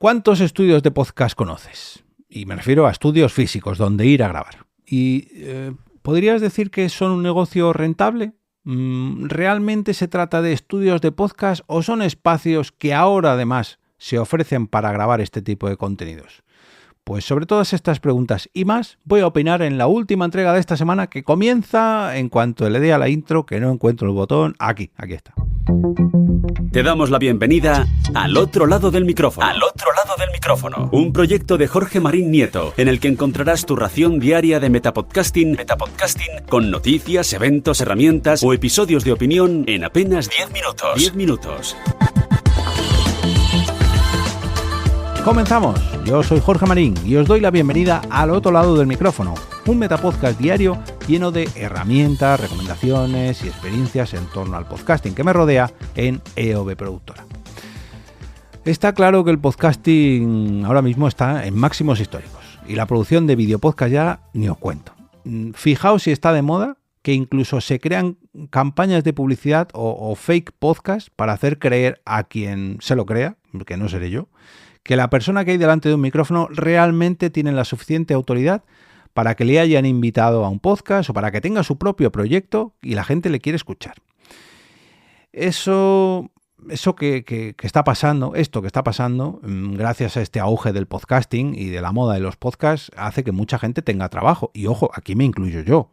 ¿Cuántos estudios de podcast conoces? Y me refiero a estudios físicos, donde ir a grabar. ¿Y podrías decir que son un negocio rentable? ¿Realmente se trata de estudios de podcast o son espacios que ahora además se ofrecen para grabar este tipo de contenidos? Pues sobre todas estas preguntas y más voy a opinar en la última entrega de esta semana, que comienza en cuanto le dé a la intro, que no encuentro el botón. Aquí está. Te damos la bienvenida al otro lado del micrófono. Al otro lado del micrófono. Un proyecto de Jorge Marín Nieto, en el que encontrarás tu ración diaria de metapodcasting con noticias, eventos, herramientas o episodios de opinión en apenas 10 minutos. 10 minutos. Comenzamos. Yo soy Jorge Marín y os doy la bienvenida al otro lado del micrófono, un metapodcast diario lleno de herramientas, recomendaciones y experiencias en torno al podcasting que me rodea en EOB Productora. Está claro que el podcasting ahora mismo está en máximos históricos y la producción de videopodcast ya ni os cuento. Fijaos si está de moda que incluso se crean campañas de publicidad o fake podcast para hacer creer a quien se lo crea, que no seré yo, que la persona que hay delante de un micrófono realmente tiene la suficiente autoridad para que le hayan invitado a un podcast o para que tenga su propio proyecto y la gente le quiere escuchar. Eso que está pasando, gracias a este auge del podcasting y de la moda de los podcasts, hace que mucha gente tenga trabajo. Y ojo, aquí me incluyo yo.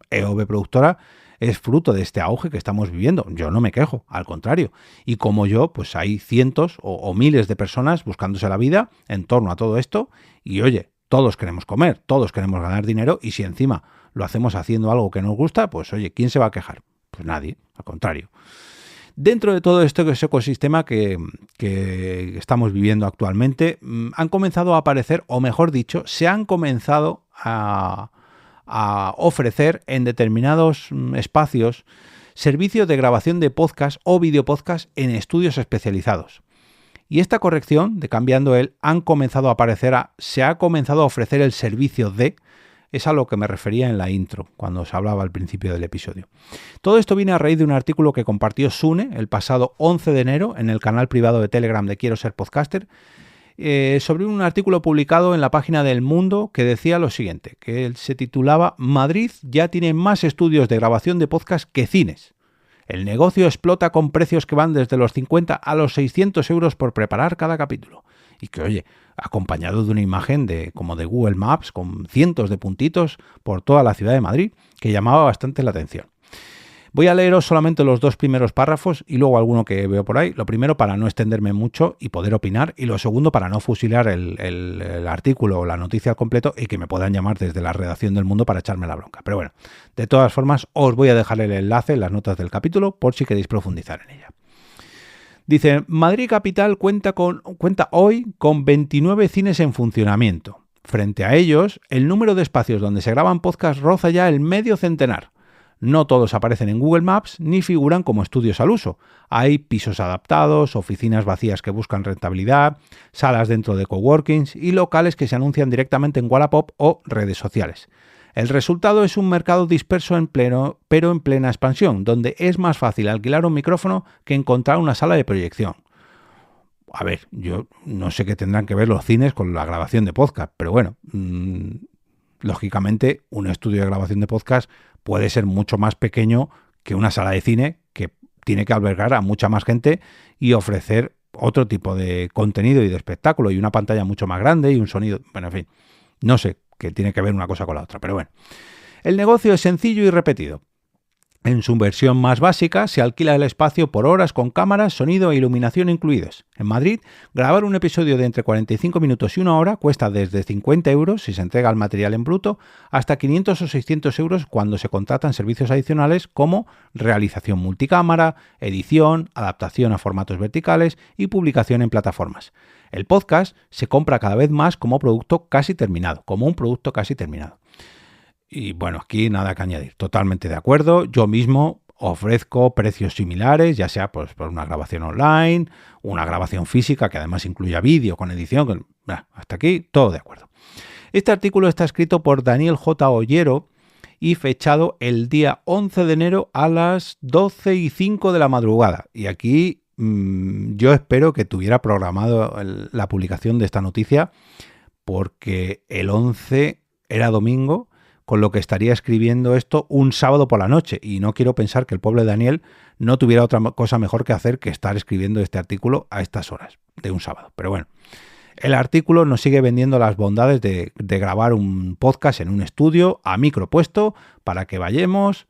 EOB Productora es fruto de este auge que estamos viviendo. Yo no me quejo, al contrario. Y como yo, pues hay cientos o miles de personas buscándose la vida en torno a todo esto. Y oye, todos queremos comer, todos queremos ganar dinero, y si encima lo hacemos haciendo algo que nos gusta, pues oye, ¿quién se va a quejar? Pues nadie, al contrario. Dentro de todo este ecosistema que estamos viviendo actualmente, han comenzado a aparecer, o mejor dicho, se han comenzado a ofrecer en determinados espacios servicios de grabación de podcast o videopodcast en estudios especializados. Y esta corrección de cambiando el han comenzado a aparecer se ha comenzado a ofrecer el servicio de, es a lo que me refería en la intro cuando os hablaba al principio del episodio. Todo esto viene a raíz de un artículo que compartió Sune el pasado 11 de enero en el canal privado de Telegram de Quiero Ser Podcaster, sobre un artículo publicado en la página del Mundo que decía lo siguiente, que se titulaba Madrid ya tiene más estudios de grabación de podcast que cines. El negocio explota con precios que van desde los 50 a los 600 euros por preparar cada capítulo. Y que, oye, acompañado de una imagen como de Google Maps con cientos de puntitos por toda la ciudad de Madrid, que llamaba bastante la atención. Voy a leeros solamente los dos primeros párrafos y luego alguno que veo por ahí. Lo primero para no extenderme mucho y poder opinar, y lo segundo para no fusilar el artículo o la noticia al completo y que me puedan llamar desde la redacción del Mundo para echarme la bronca. Pero bueno, de todas formas os voy a dejar el enlace en las notas del capítulo por si queréis profundizar en ella. Dice, Madrid Capital cuenta hoy con 29 cines en funcionamiento. Frente a ellos, el número de espacios donde se graban podcasts roza ya el medio centenar. No todos aparecen en Google Maps ni figuran como estudios al uso. Hay pisos adaptados, oficinas vacías que buscan rentabilidad, salas dentro de coworkings y locales que se anuncian directamente en Wallapop o redes sociales. El resultado es un mercado disperso pero en plena expansión, donde es más fácil alquilar un micrófono que encontrar una sala de proyección. A ver, yo no sé qué tendrán que ver los cines con la grabación de podcast, pero bueno, lógicamente un estudio de grabación de podcast puede ser mucho más pequeño que una sala de cine que tiene que albergar a mucha más gente y ofrecer otro tipo de contenido y de espectáculo y una pantalla mucho más grande y un sonido, bueno, en fin, no sé qué tiene que ver una cosa con la otra, pero bueno. El negocio es sencillo y repetido. En su versión más básica se alquila el espacio por horas con cámaras, sonido e iluminación incluidos. En Madrid, grabar un episodio de entre 45 minutos y una hora cuesta desde 50 euros si se entrega el material en bruto hasta 500 o 600 euros cuando se contratan servicios adicionales como realización multicámara, edición, adaptación a formatos verticales y publicación en plataformas. El podcast se compra cada vez más como un producto casi terminado. Y bueno, aquí nada que añadir, totalmente de acuerdo. Yo mismo ofrezco precios similares, ya sea pues, por una grabación online, una grabación física que además incluya vídeo con edición. Hasta aquí todo de acuerdo. Este artículo está escrito por Daniel J. Ollero y fechado el día 11 de enero a las 12:05 de la madrugada. Y aquí yo espero que tuviera programado la publicación de esta noticia, porque el 11 era domingo, con lo que estaría escribiendo esto un sábado por la noche, y no quiero pensar que el pobre Daniel no tuviera otra cosa mejor que hacer que estar escribiendo este artículo a estas horas de un sábado. Pero bueno, el artículo nos sigue vendiendo las bondades de grabar un podcast en un estudio a micro puesto para que vayamos,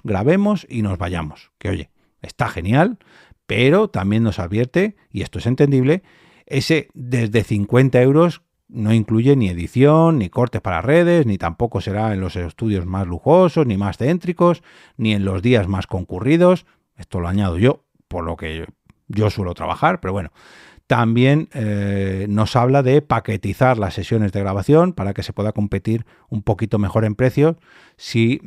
grabemos y nos vayamos. Que oye, está genial, pero también nos advierte, y esto es entendible, ese desde 50 euros no incluye ni edición, ni cortes para redes, ni tampoco será en los estudios más lujosos, ni más céntricos, ni en los días más concurridos. Esto lo añado yo, por lo que yo suelo trabajar, pero bueno. También nos habla de paquetizar las sesiones de grabación para que se pueda competir un poquito mejor en precios si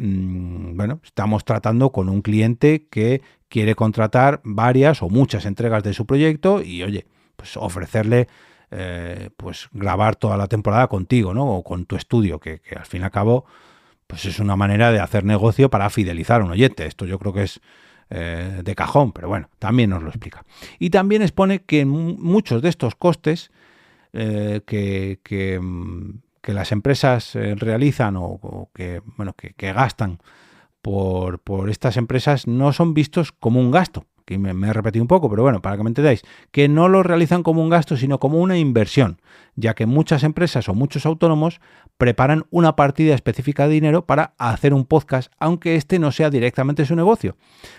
estamos tratando con un cliente que quiere contratar varias o muchas entregas de su proyecto y, oye, pues ofrecerle pues grabar toda la temporada contigo, ¿no? O con tu estudio, que al fin y al cabo pues es una manera de hacer negocio para fidelizar a un oyente. Esto yo creo que es de cajón, pero bueno, también nos lo explica. Y también expone que muchos de estos costes que las empresas realizan o que gastan por estas empresas no son vistos como un gasto. Que me he repetido un poco, pero bueno, para que me entendáis, que no lo realizan como un gasto, sino como una inversión, ya que muchas empresas o muchos autónomos preparan una partida específica de dinero para hacer un podcast, aunque este no sea directamente su negocio,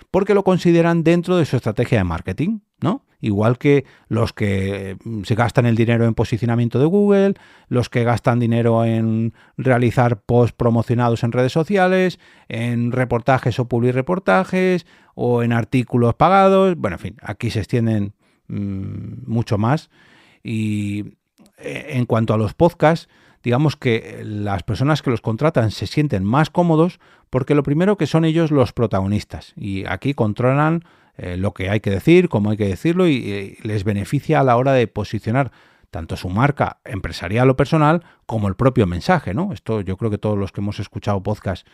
porque lo consideran dentro de su estrategia de marketing, ¿no? Igual que los que se gastan el dinero en posicionamiento de Google, los que gastan dinero en realizar posts promocionados en redes sociales, en reportajes o publireportajes, o en artículos pagados. Bueno, en fin, aquí se extienden mucho más. Y en cuanto a los podcasts, digamos que las personas que los contratan se sienten más cómodos porque lo primero que son ellos los protagonistas y aquí controlan lo que hay que decir, cómo hay que decirlo y les beneficia a la hora de posicionar tanto su marca empresarial o personal como el propio mensaje, ¿no? Esto yo creo que todos los que hemos escuchado podcast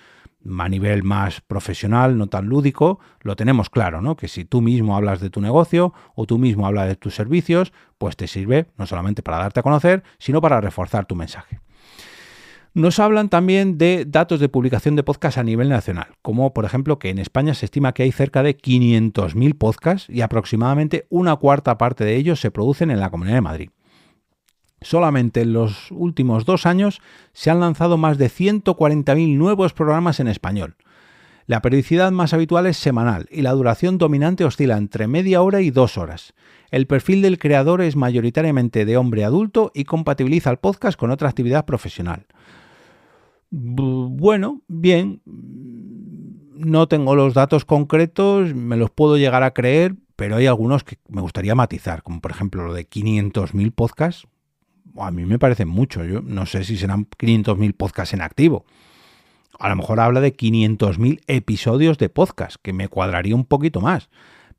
a nivel más profesional, no tan lúdico, lo tenemos claro, ¿no? Que si tú mismo hablas de tu negocio o tú mismo hablas de tus servicios, pues te sirve no solamente para darte a conocer, sino para reforzar tu mensaje. Nos hablan también de datos de publicación de podcast a nivel nacional, como por ejemplo que en España se estima que hay cerca de 500.000 podcasts y aproximadamente una cuarta parte de ellos se producen en la Comunidad de Madrid. Solamente en los últimos 2 años se han lanzado más de 140.000 nuevos programas en español. La periodicidad más habitual es semanal y la duración dominante oscila entre media hora y 2 horas. El perfil del creador es mayoritariamente de hombre adulto y compatibiliza el podcast con otra actividad profesional. Bueno, bien, no tengo los datos concretos, me los puedo llegar a creer, pero hay algunos que me gustaría matizar, como por ejemplo lo de 500.000 podcasts. A mí me parece mucho, yo no sé si serán 500.000 podcasts en activo. A lo mejor habla de 500.000 episodios de podcast, que me cuadraría un poquito más.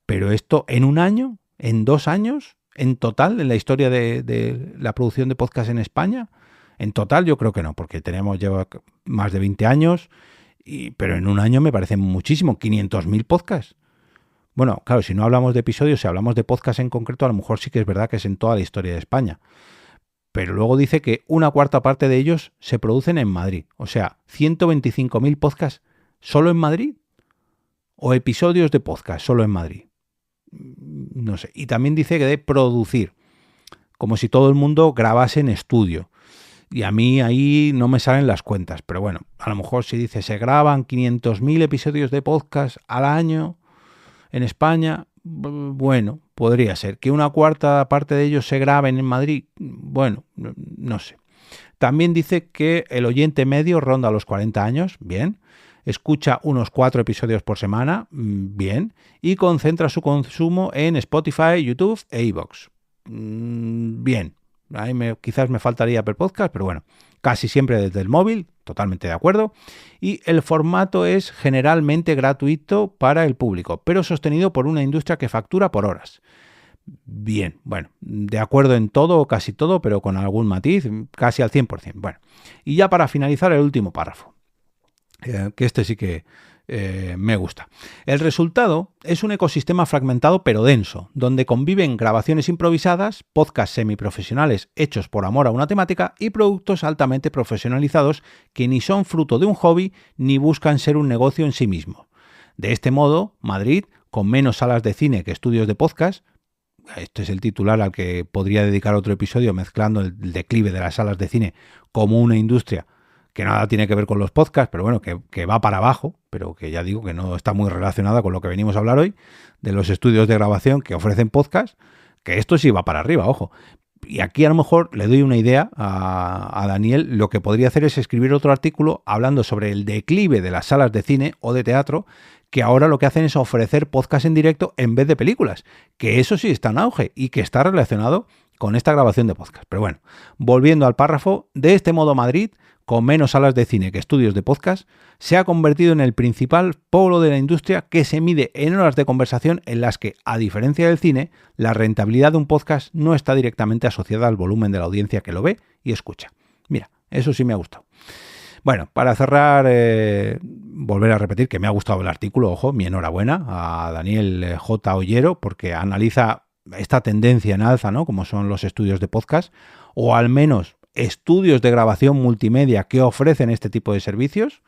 Pero esto en un año, en 2 años, en total, en la historia de la producción de podcast en España, en total yo creo que no, porque lleva más de 20 años, pero en un año me parece muchísimo, 500.000 podcasts. Bueno, claro, si no hablamos de episodios, si hablamos de podcast en concreto, a lo mejor sí que es verdad que es en toda la historia de España. Pero luego dice que una cuarta parte de ellos se producen en Madrid. O sea, 125.000 podcasts solo en Madrid. O episodios de podcast solo en Madrid. No sé. Y también dice que de producir. Como si todo el mundo grabase en estudio. Y a mí ahí no me salen las cuentas. Pero bueno, a lo mejor si dice se graban 500.000 episodios de podcast al año en España, bueno, podría ser. Que una cuarta parte de ellos se graben en Madrid, bueno, no sé. También dice que el oyente medio ronda los 40 años, bien. Escucha unos 4 episodios por semana, bien. Y concentra su consumo en Spotify, YouTube e iVoox. Bien. Ahí quizás me faltaría Apple Podcast, pero bueno, casi siempre desde el móvil, totalmente de acuerdo. Y el formato es generalmente gratuito para el público, pero sostenido por una industria que factura por horas. Bien, bueno, de acuerdo en todo o casi todo, pero con algún matiz, casi al 100%. Bueno, y ya para finalizar el último párrafo, que este sí que me gusta. El resultado es un ecosistema fragmentado pero denso, donde conviven grabaciones improvisadas, podcasts semiprofesionales hechos por amor a una temática y productos altamente profesionalizados que ni son fruto de un hobby ni buscan ser un negocio en sí mismo. De este modo, Madrid, con menos salas de cine que estudios de podcast, este es el titular al que podría dedicar otro episodio mezclando el declive de las salas de cine como una industria que nada tiene que ver con los podcasts, pero bueno, que va para abajo, pero que ya digo que no está muy relacionada con lo que venimos a hablar hoy, de los estudios de grabación que ofrecen podcasts, que esto sí va para arriba, ojo. Y aquí a lo mejor le doy una idea a Daniel. Lo que podría hacer es escribir otro artículo hablando sobre el declive de las salas de cine o de teatro, que ahora lo que hacen es ofrecer podcast en directo en vez de películas, que eso sí está en auge y que está relacionado con esta grabación de podcast. Pero bueno, volviendo al párrafo, de este modo Madrid, con menos salas de cine que estudios de podcast, se ha convertido en el principal polo de la industria que se mide en horas de conversación en las que, a diferencia del cine, la rentabilidad de un podcast no está directamente asociada al volumen de la audiencia que lo ve y escucha. Mira, eso sí me ha gustado. Bueno, para cerrar, volver a repetir que me ha gustado el artículo, ojo, mi enhorabuena a Daniel J. Ollero, porque analiza esta tendencia en alza, ¿no? Como son los estudios de podcast, o al menos estudios de grabación multimedia que ofrecen este tipo de servicios,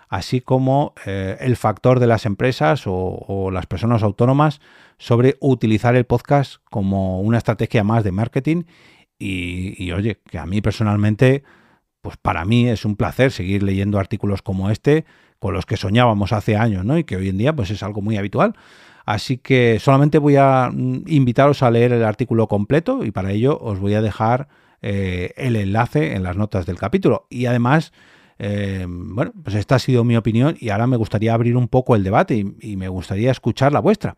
así como el factor de las empresas o las personas autónomas sobre utilizar el podcast como una estrategia más de marketing y oye, que a mí personalmente, pues para mí es un placer seguir leyendo artículos como este, con los que soñábamos hace años, ¿no? Y que hoy en día pues es algo muy habitual. Así que solamente voy a invitaros a leer el artículo completo y para ello os voy a dejar el enlace en las notas del capítulo. Y además, bueno, pues esta ha sido mi opinión y ahora me gustaría abrir un poco el debate y me gustaría escuchar la vuestra.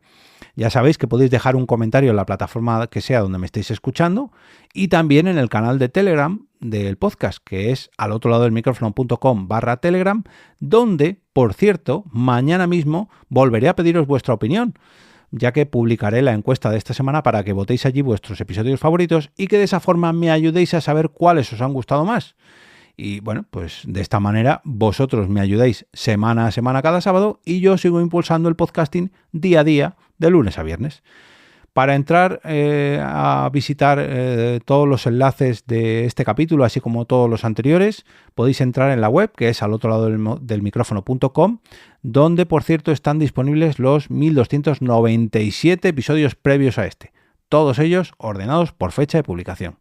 Ya sabéis que podéis dejar un comentario en la plataforma que sea donde me estéis escuchando y también en el canal de Telegram del podcast, que es al otro lado del micrófono.com/Telegram, donde, por cierto, mañana mismo volveré a pediros vuestra opinión, ya que publicaré la encuesta de esta semana para que votéis allí vuestros episodios favoritos y que de esa forma me ayudéis a saber cuáles os han gustado más. Y bueno, pues de esta manera vosotros me ayudáis semana a semana cada sábado y yo sigo impulsando el podcasting día a día, de lunes a viernes. Para entrar a visitar todos los enlaces de este capítulo, así como todos los anteriores, podéis entrar en la web, que es al otro lado del micrófono.com, donde, por cierto, están disponibles los 1297 episodios previos a este, todos ellos ordenados por fecha de publicación.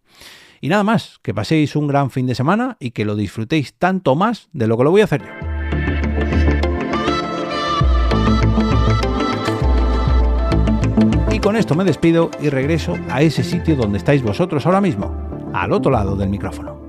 Y nada más, que paséis un gran fin de semana y que lo disfrutéis tanto más de lo que lo voy a hacer yo. Y con esto me despido y regreso a ese sitio donde estáis vosotros ahora mismo, al otro lado del micrófono.